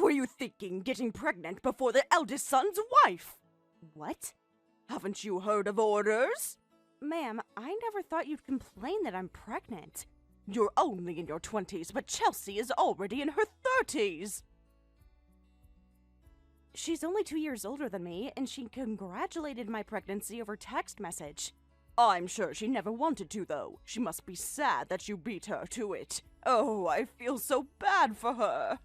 were you thinking, getting pregnant before the eldest son's wife? What? Haven't you heard of orders? Ma'am, I never thought you'd complain that I'm pregnant. You're only in your 20s, but Chelsea is already in her 30s. She's only 2 years older than me, and she congratulated my pregnancy over text message. I'm sure she never wanted to, though. She must be sad that you beat her to it. Oh, I feel so bad for her.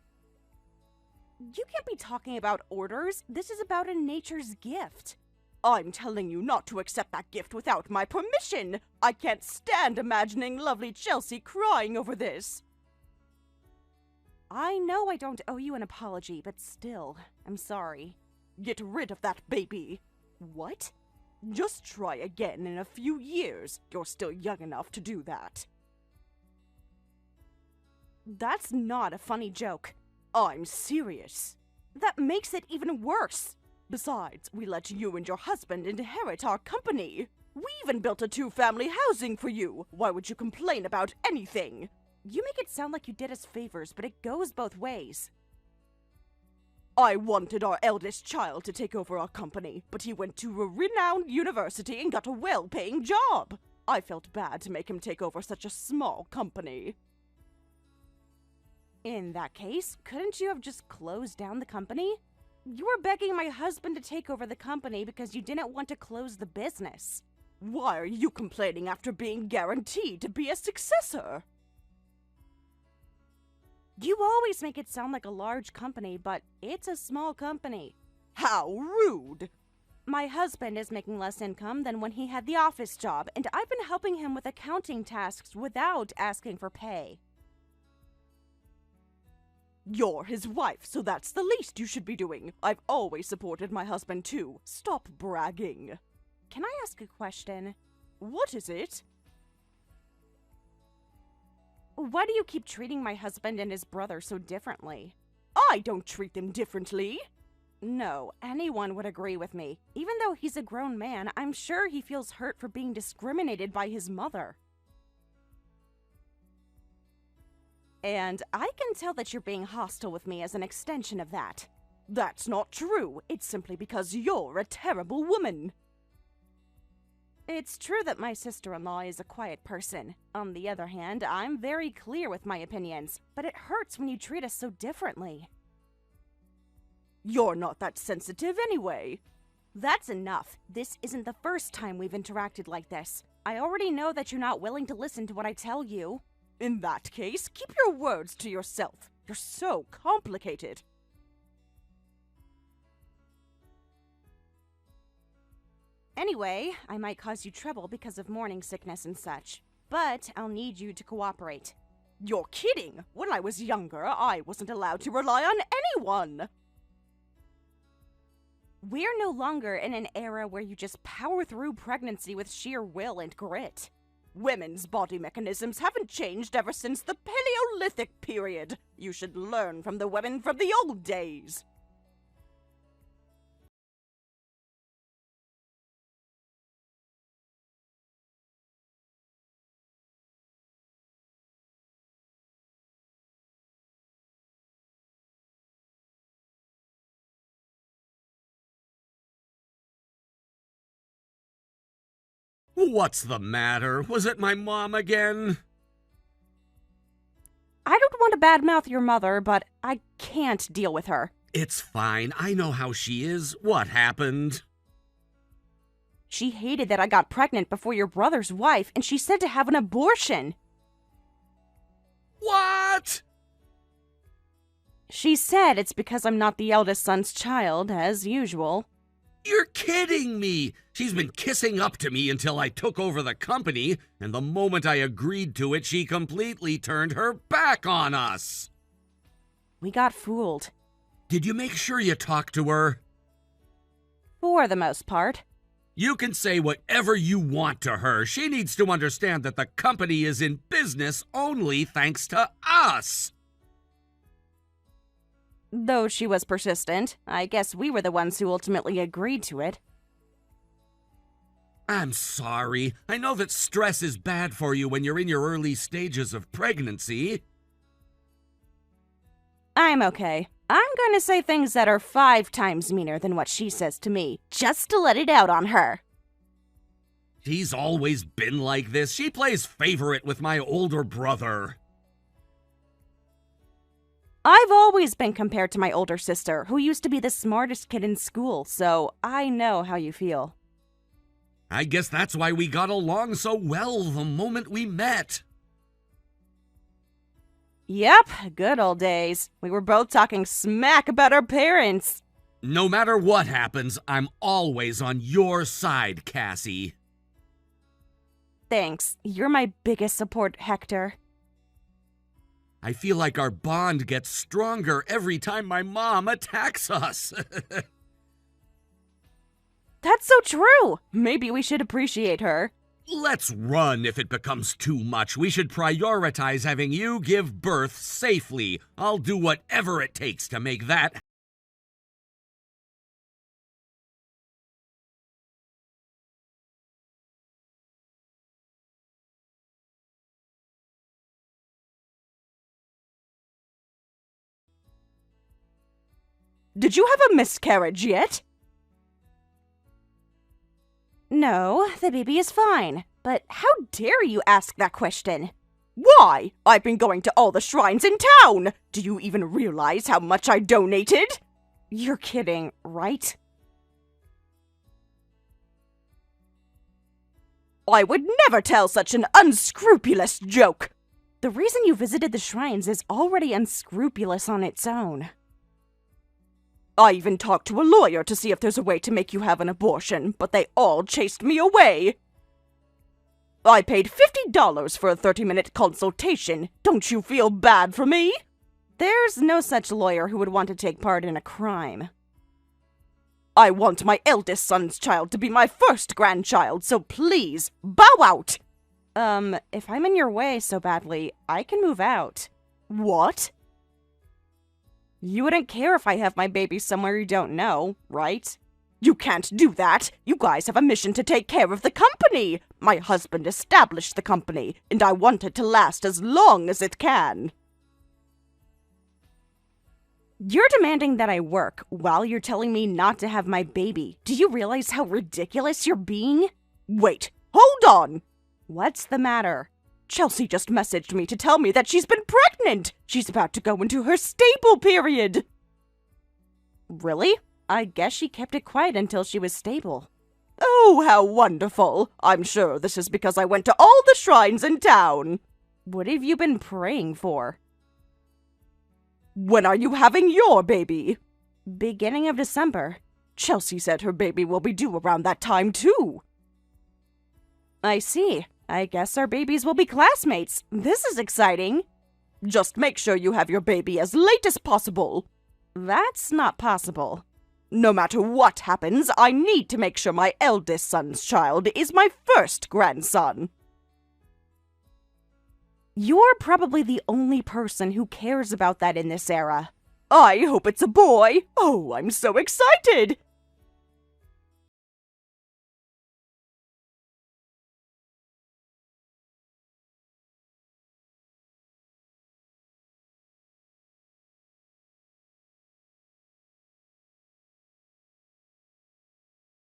You can't be talking about orders. This is about a nature's gift. I'm telling you not to accept that gift without my permission. I can't stand imagining lovely Chelsea crying over this. I know I don't owe you an apology, but still, I'm sorry. Get rid of that baby. What? Just try again in a few years. You're still young enough to do that. That's not a funny joke. I'm serious. That makes it even worse. Besides, we let you and your husband inherit our company. We even built a 2-family housing for you. Why would you complain about anything? You make it sound like you did us favors, but it goes both ways. I wanted our eldest child to take over our company, but he went to a renowned university and got a well-paying job. I felt bad to make him take over such a small company. In that case, couldn't you have just closed down the company? You were begging my husband to take over the company because you didn't want to close the business. Why are you complaining after being guaranteed to be a successor? You always make it sound like a large company, but it's a small company. How rude! My husband is making less income than when he had the office job, and I've been helping him with accounting tasks without asking for pay. You're his wife, so that's the least you should be doing. I've always supported my husband too. Stop bragging. Can I ask a question? What is it? Why do you keep treating my husband and his brother so differently? I don't treat them differently. No, anyone would agree with me. Even though he's a grown man, I'm sure he feels hurt for being discriminated by his mother. And I can tell that you're being hostile with me as an extension of that. That's not true. It's simply because you're a terrible woman. It's true that my sister-in-law is a quiet person. On the other hand, I'm very clear with my opinions, but it hurts when you treat us so differently. You're not that sensitive anyway. That's enough. This isn't the first time we've interacted like this. I already know that you're not willing to listen to what I tell you. In that case, keep your words to yourself. You're so complicated. Anyway, I might cause you trouble because of morning sickness and such, but I'll need you to cooperate. You're kidding! When I was younger, I wasn't allowed to rely on anyone! We're no longer in an era where you just power through pregnancy with sheer will and grit. Women's body mechanisms haven't changed ever since the Paleolithic period. You should learn from the women from the old days. What's the matter? Was it my mom again? I don't want to badmouth your mother, but I can't deal with her. It's fine. I know how she is. What happened? She hated that I got pregnant before your brother's wife, and she said to have an abortion. What? She said it's because I'm not the eldest son's child, as usual. You're kidding me! She's been kissing up to me until I took over the company, and the moment I agreed to it, she completely turned her back on us! We got fooled. Did you make sure you talked to her? For the most part. You can say whatever you want to her. She needs to understand that the company is in business only thanks to us! Though she was persistent, I guess we were the ones who ultimately agreed to it. I'm sorry. I know that stress is bad for you when you're in your early stages of pregnancy. I'm okay. I'm going to say things that are 5 times meaner than what she says to me, just to let it out on her. She's always been like this. She plays favorite with my older brother. I've always been compared to my older sister, who used to be the smartest kid in school, so I know how you feel. I guess that's why we got along so well the moment we met. Yep, good old days. We were both talking smack about our parents. No matter what happens, I'm always on your side, Cassie. Thanks. You're my biggest support, Hector. I feel like our bond gets stronger every time my mom attacks us. That's so true. Maybe we should appreciate her. Let's run if it becomes too much. We should prioritize having you give birth safely. I'll do whatever it takes to make that. Did you have a miscarriage yet? No, the baby is fine. But how dare you ask that question? Why? I've been going to all the shrines in town. Do you even realize how much I donated? You're kidding, right? I would never tell such an unscrupulous joke. The reason you visited the shrines is already unscrupulous on its own. I even talked to a lawyer to see if there's a way to make you have an abortion, but they all chased me away. I paid $50 for a 30-minute consultation. Don't you feel bad for me? There's no such lawyer who would want to take part in a crime. I want my eldest son's child to be my first grandchild, so please, bow out! If I'm in your way so badly, I can move out. What? You wouldn't care if I have my baby somewhere you don't know, right? You can't do that. You guys have a mission to take care of the company. My husband established the company, and I want it to last as long as it can. You're demanding that I work while you're telling me not to have my baby. Do you realize how ridiculous you're being? Wait, hold on. What's the matter? Chelsea just messaged me to tell me that she's been pregnant. She's about to go into her stable period. Really? I guess she kept it quiet until she was stable. Oh, how wonderful. I'm sure this is because I went to all the shrines in town. What have you been praying for? When are you having your baby? Beginning of December. Chelsea said her baby will be due around that time, too. I see. I guess our babies will be classmates. This is exciting. Just make sure you have your baby as late as possible. That's not possible. No matter what happens, I need to make sure my eldest son's child is my first grandson. You're probably the only person who cares about that in this era. I hope it's a boy. Oh, I'm so excited.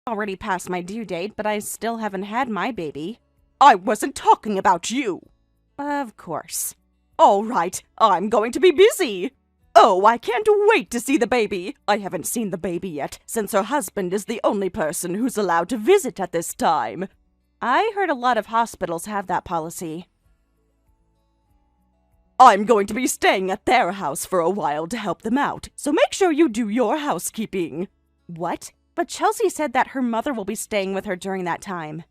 Already past my due date, but I still haven't had my baby. I wasn't talking about you. Of course. All right, I'm going to be busy. Oh, I can't wait to see the baby. I haven't seen the baby yet, since her husband is the only person who's allowed to visit at this time. I heard a lot of hospitals have that policy. I'm going to be staying at their house for a while to help them out, so make sure you do your housekeeping. What? But Chelsea said that her mother will be staying with her during that time.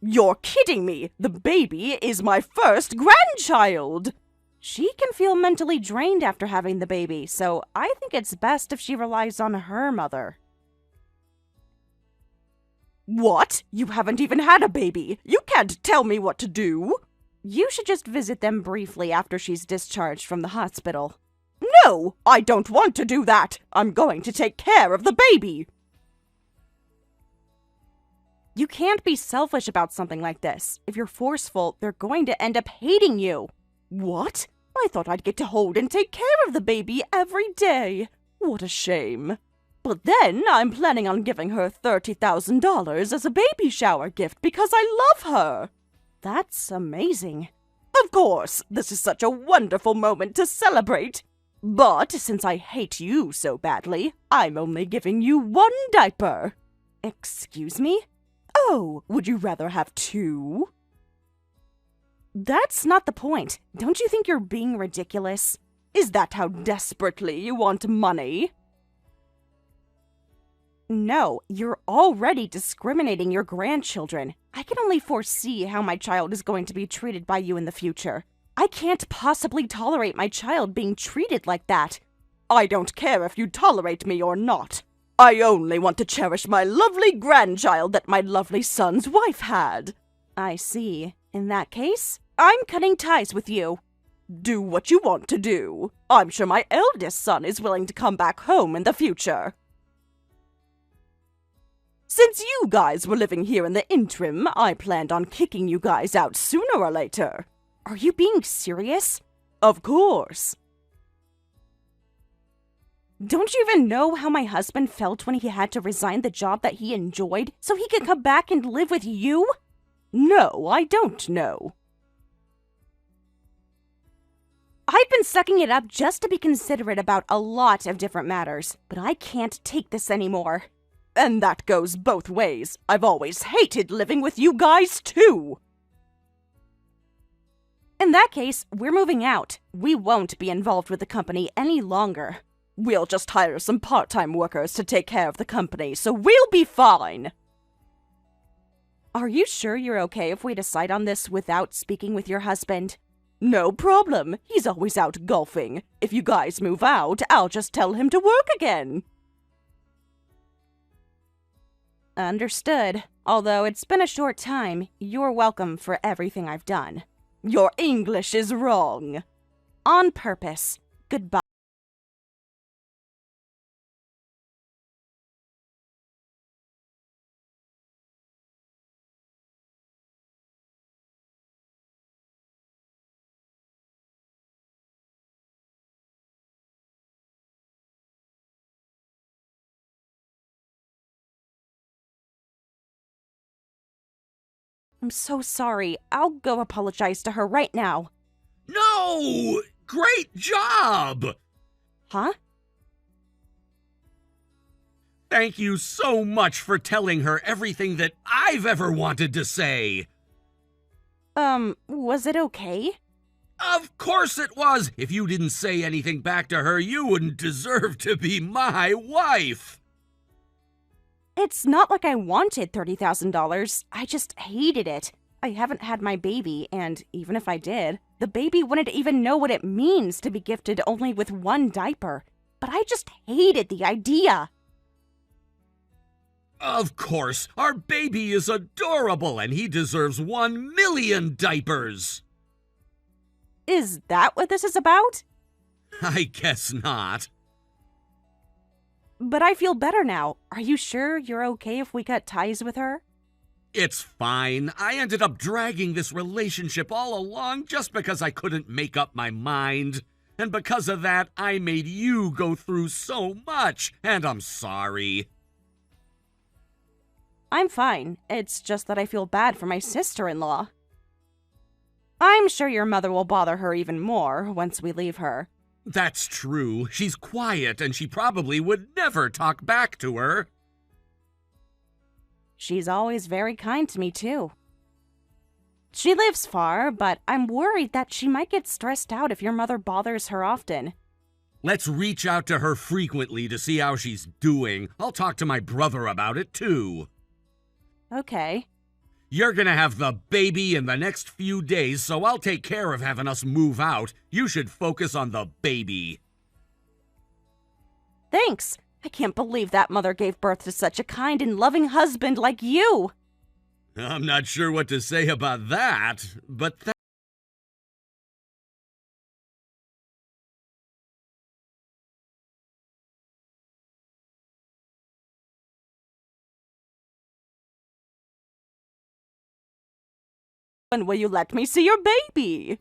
You're kidding me! The baby is my first grandchild! She can feel mentally drained after having the baby, so I think it's best if she relies on her mother. What? You haven't even had a baby! You can't tell me what to do! You should just visit them briefly after she's discharged from the hospital. No! I don't want to do that! I'm going to take care of the baby! You can't be selfish about something like this. If you're forceful, they're going to end up hating you. What? I thought I'd get to hold and take care of the baby every day. What a shame. But then I'm planning on giving her $30,000 as a baby shower gift because I love her. That's amazing. Of course, this is such a wonderful moment to celebrate. But since I hate you so badly, I'm only giving you one diaper. Excuse me? Oh, would you rather have two? That's not the point. Don't you think you're being ridiculous? Is that how desperately you want money? No, you're already discriminating your grandchildren. I can only foresee how my child is going to be treated by you in the future. I can't possibly tolerate my child being treated like that. I don't care if you tolerate me or not. I only want to cherish my lovely grandchild that my lovely son's wife had. I see. In that case, I'm cutting ties with you. Do what you want to do. I'm sure my eldest son is willing to come back home in the future. Since you guys were living here in the interim, I planned on kicking you guys out sooner or later. Are you being serious? Of course. Don't you even know how my husband felt when he had to resign the job that he enjoyed so he could come back and live with you? No, I don't know. I've been sucking it up just to be considerate about a lot of different matters, but I can't take this anymore. And that goes both ways. I've always hated living with you guys, too. In that case, we're moving out. We won't be involved with the company any longer. We'll just hire some part-time workers to take care of the company, so we'll be fine. Are you sure you're okay if we decide on this without speaking with your husband? No problem. He's always out golfing. If you guys move out, I'll just tell him to work again. Understood. Although it's been a short time, you're welcome for everything I've done. Your English is wrong. On purpose. Goodbye. I'm so sorry. I'll go apologize to her right now. No! Great job! Huh? Thank you so much for telling her everything that I've ever wanted to say. Was it okay? Of course it was! If you didn't say anything back to her, you wouldn't deserve to be my wife! It's not like I wanted $30,000. I just hated it. I haven't had my baby, and even if I did, the baby wouldn't even know what it means to be gifted only with one diaper. But I just hated the idea. Of course, our baby is adorable and he deserves 1,000,000 diapers. Is that what this is about? I guess not. But I feel better now. Are you sure you're okay if we cut ties with her? It's fine. I ended up dragging this relationship all along just because I couldn't make up my mind. And because of that, I made you go through so much, and I'm sorry. I'm fine. It's just that I feel bad for my sister-in-law. I'm sure your mother will bother her even more once we leave her. That's true. She's quiet, and she probably would never talk back to her. She's always very kind to me, too. She lives far, but I'm worried that she might get stressed out if your mother bothers her often. Let's reach out to her frequently to see how she's doing. I'll talk to my brother about it, too. Okay. You're gonna have the baby in the next few days, so I'll take care of having us move out. You should focus on the baby. Thanks. I can't believe that mother gave birth to such a kind and loving husband like you. I'm not sure what to say about that, but When will you let me see your baby?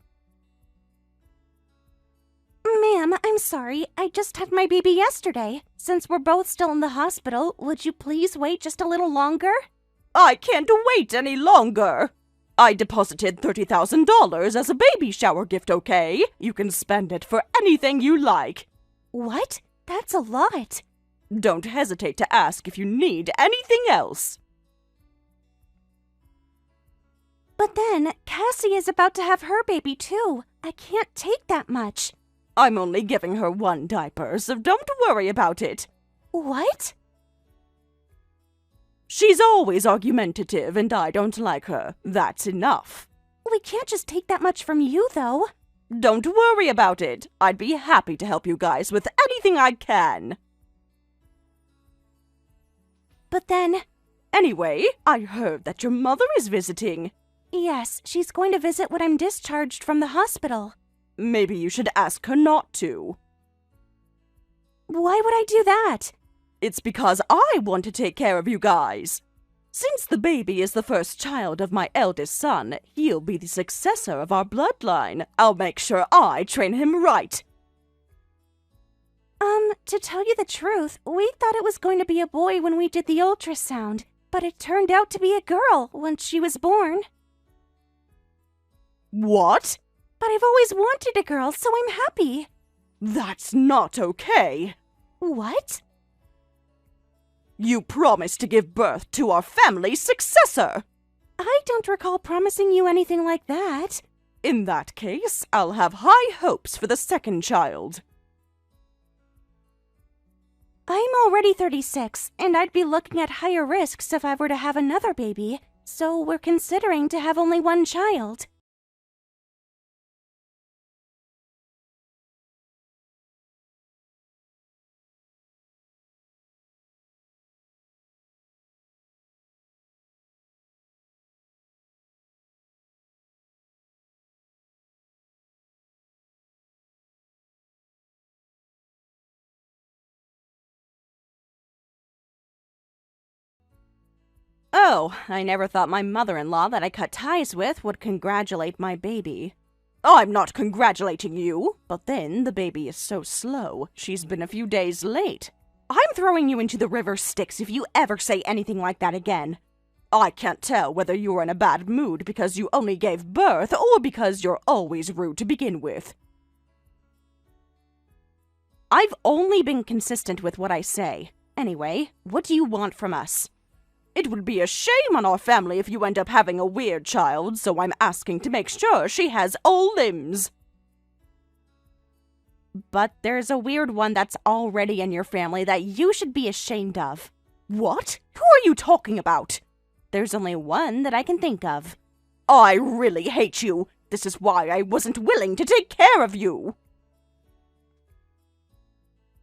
Ma'am, I'm sorry. I just had my baby yesterday. Since we're both still in the hospital, would you please wait just a little longer? I can't wait any longer. I deposited $30,000 as a baby shower gift, okay? You can spend it for anything you like. What? That's a lot. Don't hesitate to ask if you need anything else. But then, Cassie is about to have her baby too. I can't take that much. I'm only giving her one diaper, so don't worry about it. What? She's always argumentative and I don't like her. That's enough. We can't just take that much from you, though. Don't worry about it. I'd be happy to help you guys with anything I can. But then... Anyway, I heard that your mother is visiting. Yes, she's going to visit when I'm discharged from the hospital. Maybe you should ask her not to. Why would I do that? It's because I want to take care of you guys. Since the baby is the first child of my eldest son, he'll be the successor of our bloodline. I'll make sure I train him right. To tell you the truth, we thought it was going to be a boy when we did the ultrasound, but it turned out to be a girl once she was born. What? But I've always wanted a girl, so I'm happy. That's not okay. What? You promised to give birth to our family's successor. I don't recall promising you anything like that. In that case, I'll have high hopes for the second child. I'm already 36, and I'd be looking at higher risks if I were to have another baby, so we're considering to have only one child. Oh, I never thought my mother-in-law that I cut ties with would congratulate my baby. I'm not congratulating you, but then the baby is so slow. She's been a few days late. I'm throwing you into the river Styx if you ever say anything like that again. I can't tell whether you're in a bad mood because you only gave birth or because you're always rude to begin with. I've only been consistent with what I say. Anyway, what do you want from us? It would be a shame on our family if you end up having a weird child, so I'm asking to make sure she has all limbs. But there's a weird one that's already in your family that you should be ashamed of. What? Who are you talking about? There's only one that I can think of. I really hate you. This is why I wasn't willing to take care of you.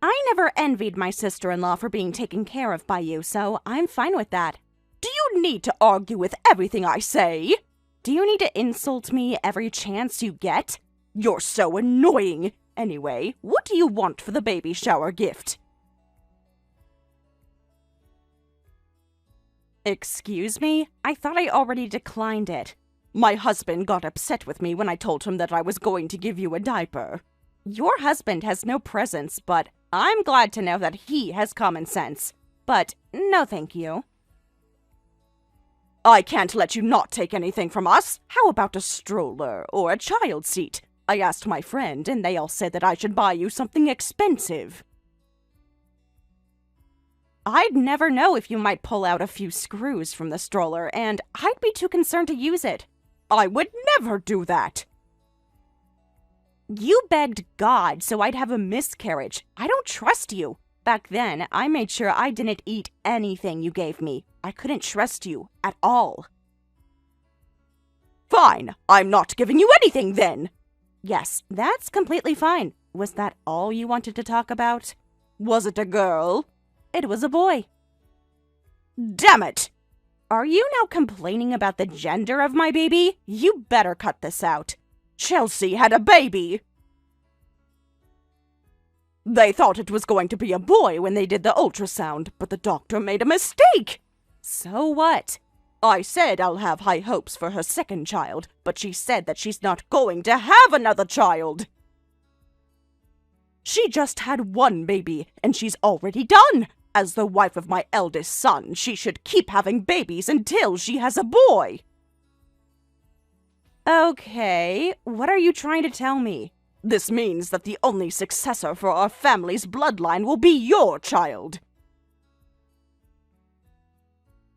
I never envied my sister-in-law for being taken care of by you, so I'm fine with that. Do you need to argue with everything I say? Do you need to insult me every chance you get? You're so annoying. Anyway, what do you want for the baby shower gift? Excuse me? I thought I already declined it. My husband got upset with me when I told him that I was going to give you a diaper. Your husband has no presence, but I'm glad to know that he has common sense. But no thank you. I can't let you not take anything from us. How about a stroller or a child seat? I asked my friend and they all said that I should buy you something expensive. I'd never know if you might pull out a few screws from the stroller, and I'd be too concerned to use it. I would never do that. You begged God so I'd have a miscarriage. I don't trust you. Back then, I made sure I didn't eat anything you gave me. I couldn't trust you at all. Fine, I'm not giving you anything then. Yes, that's completely fine. Was that all you wanted to talk about? Was it a girl? It was a boy. Damn it! Are you now complaining about the gender of my baby? You better cut this out. Chelsea had a baby. They thought it was going to be a boy when they did the ultrasound, but the doctor made a mistake. So what? I said I'll have high hopes for her second child, but she said that she's not going to have another child. She just had one baby, and she's already done. As the wife of my eldest son, she should keep having babies until she has a boy. Okay, what are you trying to tell me? This means that the only successor for our family's bloodline will be your child.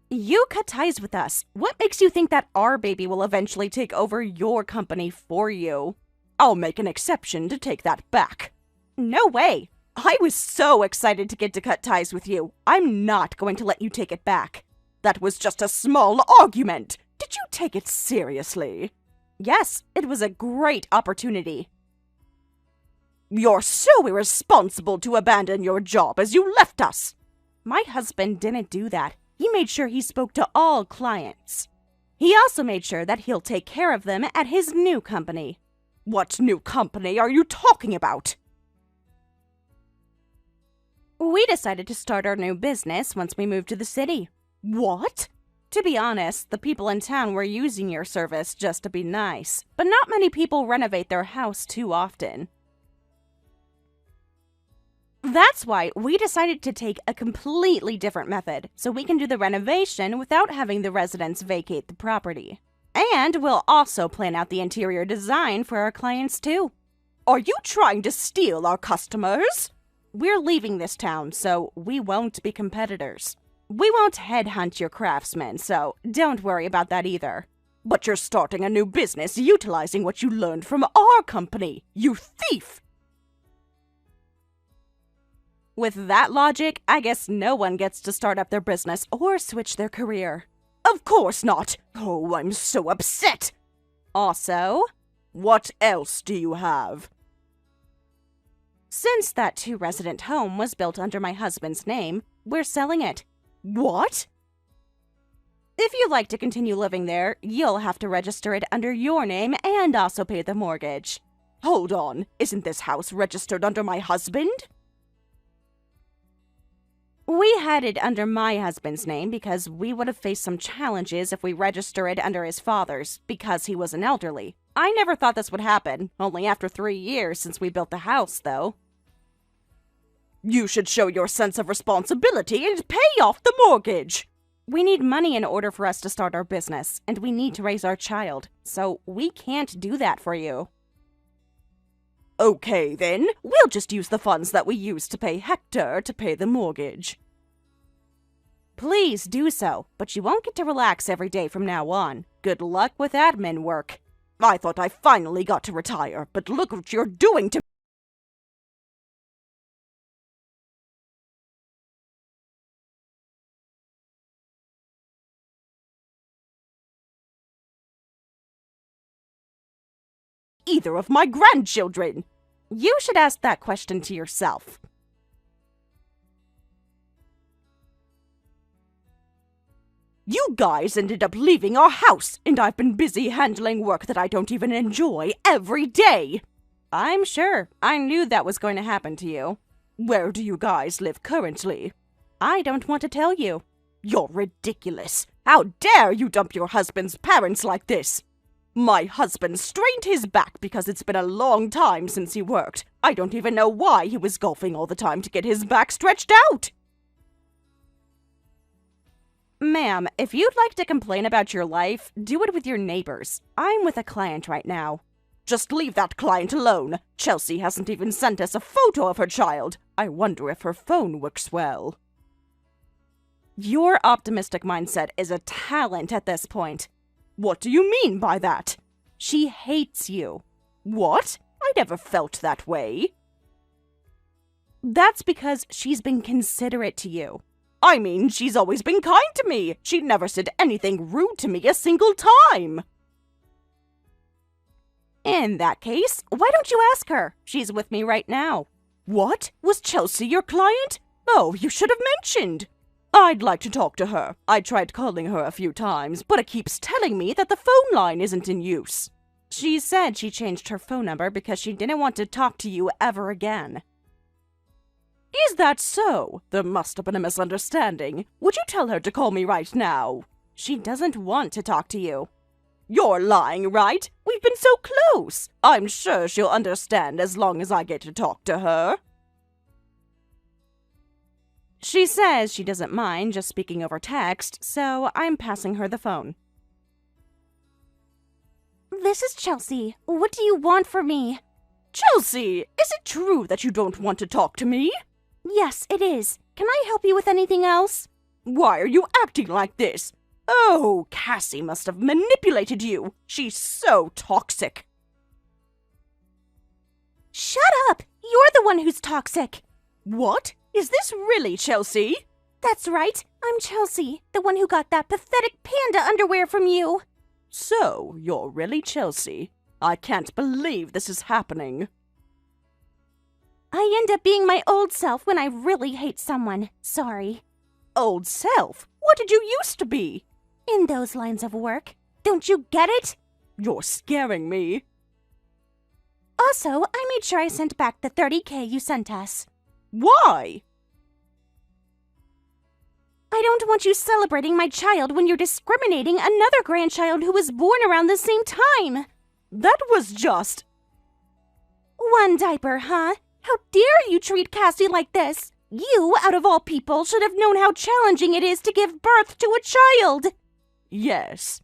You cut ties with us. What makes you think that our baby will eventually take over your company for you? I'll make an exception to take that back. No way. I was so excited to get to cut ties with you. I'm not going to let you take it back. That was just a small argument. Did you take it seriously? Yes, it was a great opportunity. You're so irresponsible to abandon your job as you left us. My husband didn't do that. He made sure he spoke to all clients. He also made sure that he'll take care of them at his new company. What new company are you talking about? We decided to start our new business once we moved to the city. What? To be honest, the people in town were using your service just to be nice, but not many people renovate their house too often. That's why we decided to take a completely different method, so we can do the renovation without having the residents vacate the property. And we'll also plan out the interior design for our clients too. Are you trying to steal our customers? We're leaving this town, so we won't be competitors. We won't headhunt your craftsmen, so don't worry about that either. But you're starting a new business utilizing what you learned from our company, you thief! With that logic, I guess no one gets to start up their business or switch their career. Of course not! Oh, I'm so upset! Also, what else do you have? Since that two-resident home was built under my husband's name, we're selling it. What? If you'd like to continue living there, you'll have to register it under your name and also pay the mortgage. Hold on, isn't this house registered under my husband? We had it under my husband's name because we would have faced some challenges if we register it under his father's, because he was an elderly. I never thought this would happen, only after 3 years since we built the house, though. You should show your sense of responsibility and pay off the mortgage! We need money in order for us to start our business, and we need to raise our child, so we can't do that for you. Okay, then. We'll just use the funds that we used to pay Hector to pay the mortgage. Please do so, but you won't get to relax every day from now on. Good luck with admin work. I thought I finally got to retire, but look what you're doing to me. Either of my grandchildren. You should ask that question to yourself. You guys ended up leaving our house, and I've been busy handling work that I don't even enjoy every day. I'm sure. I knew that was going to happen to you. Where do you guys live currently? I don't want to tell you. You're ridiculous. How dare you dump your husband's parents like this? My husband strained his back because it's been a long time since he worked. I don't even know why he was golfing all the time to get his back stretched out. Ma'am, if you'd like to complain about your life, do it with your neighbors. I'm with a client right now. Just leave that client alone. Chelsea hasn't even sent us a photo of her child. I wonder if her phone works well. Your optimistic mindset is a talent at this point. What do you mean by that? She hates you. What? I never felt that way. That's because she's been considerate to you. I mean, she's always been kind to me. She never said anything rude to me a single time. In that case, why don't you ask her? She's with me right now. What? Was Chelsea your client? Oh, you should have mentioned. I'd like to talk to her. I tried calling her a few times, but it keeps telling me that the phone line isn't in use. She said she changed her phone number because she didn't want to talk to you ever again. Is that so? There must have been a misunderstanding. Would you tell her to call me right now? She doesn't want to talk to you. You're lying, right? We've been so close. I'm sure she'll understand as long as I get to talk to her. She says she doesn't mind just speaking over text, so I'm passing her the phone. This is Chelsea. What do you want from me? Chelsea, is it true that you don't want to talk to me? Yes, it is. Can I help you with anything else? Why are you acting like this? Oh, Cassie must have manipulated you. She's so toxic. Shut up! You're the one who's toxic. What? Is this really Chelsea? That's right. I'm Chelsea, the one who got that pathetic panda underwear from you. So, you're really Chelsea. I can't believe this is happening. I end up being my old self when I really hate someone. Sorry. Old self? What did you used to be? In those lines of work. Don't you get it? You're scaring me. Also, I made sure I sent back the $30,000 you sent us. Why? I don't want you celebrating my child when you're discriminating another grandchild who was born around the same time. That was just... One diaper, huh? How dare you treat Cassie like this? You, out of all people, should have known how challenging it is to give birth to a child. Yes.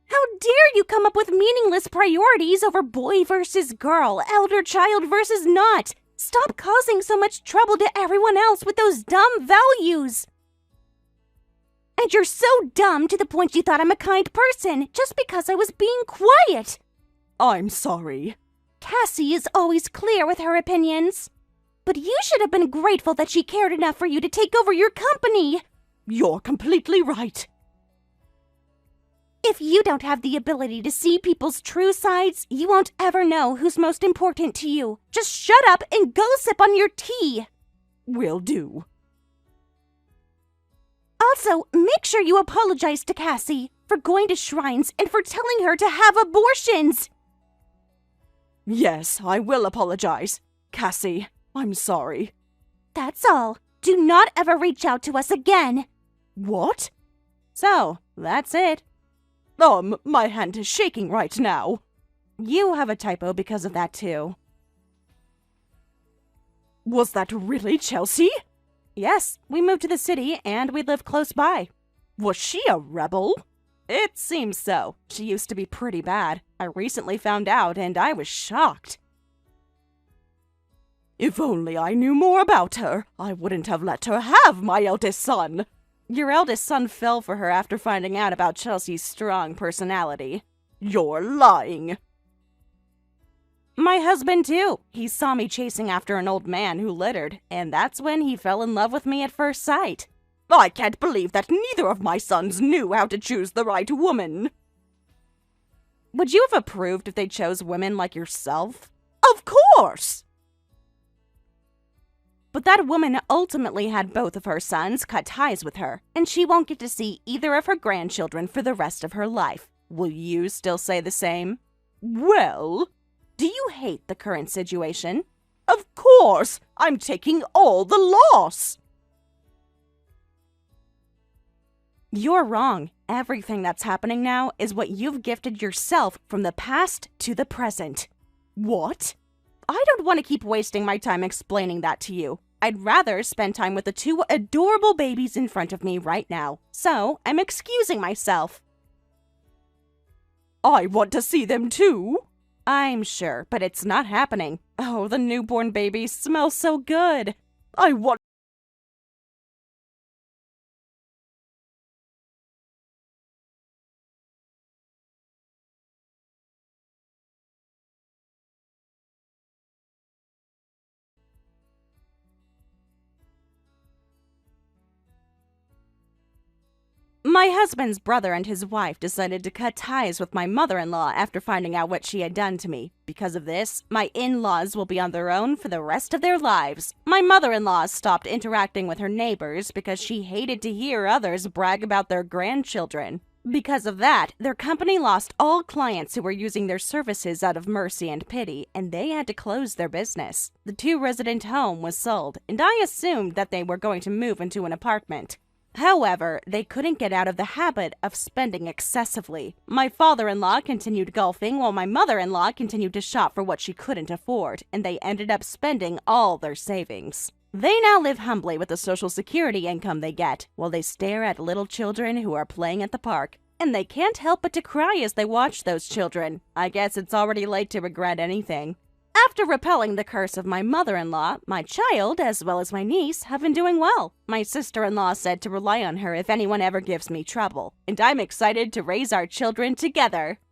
How dare you come up with meaningless priorities over boy versus girl, elder child versus not? Stop causing so much trouble to everyone else with those dumb values. And you're so dumb to the point you thought I'm a kind person just because I was being quiet. I'm sorry. Cassie is always clear with her opinions. But you should have been grateful that she cared enough for you to take over your company. You're completely right. If you don't have the ability to see people's true sides, you won't ever know who's most important to you. Just shut up and go sip on your tea. Will do. Also, make sure you apologize to Cassie for going to shrines and for telling her to have abortions. Yes, I will apologize. Cassie, I'm sorry. That's all. Do not ever reach out to us again. What? So, that's it. My hand is shaking right now. You have a typo because of that too. Was that really Chelsea? Yes, we moved to the city and we live close by. Was she a rebel? It seems so. She used to be pretty bad. I recently found out and I was shocked. If only I knew more about her, I wouldn't have let her have my eldest son. Your eldest son fell for her after finding out about Chelsea's strong personality. You're lying. My husband, too. He saw me chasing after an old man who littered, and that's when he fell in love with me at first sight. I can't believe that neither of my sons knew how to choose the right woman. Would you have approved if they chose women like yourself? Of course! But that woman ultimately had both of her sons cut ties with her, and she won't get to see either of her grandchildren for the rest of her life. Will you still say the same? Well, do you hate the current situation? Of course! I'm taking all the loss! You're wrong. Everything that's happening now is what you've gifted yourself from the past to the present. What? I don't want to keep wasting my time explaining that to you. I'd rather spend time with the two adorable babies in front of me right now. So, I'm excusing myself. I want to see them too. I'm sure, but it's not happening. Oh, the newborn babies smell so good. I want... My husband's brother and his wife decided to cut ties with my mother-in-law after finding out what she had done to me. Because of this, my in-laws will be on their own for the rest of their lives. My mother-in-law stopped interacting with her neighbors because she hated to hear others brag about their grandchildren. Because of that, their company lost all clients who were using their services out of mercy and pity, and they had to close their business. The two-resident home was sold, and I assumed that they were going to move into an apartment. However, they couldn't get out of the habit of spending excessively. My father-in-law continued golfing while my mother-in-law continued to shop for what she couldn't afford, and they ended up spending all their savings. They now live humbly with the Social Security income they get, while they stare at little children who are playing at the park. And they can't help but to cry as they watch those children. I guess it's already late to regret anything. After repelling the curse of my mother-in-law, my child, as well as my niece, have been doing well. My sister-in-law said to rely on her if anyone ever gives me trouble, and I'm excited to raise our children together.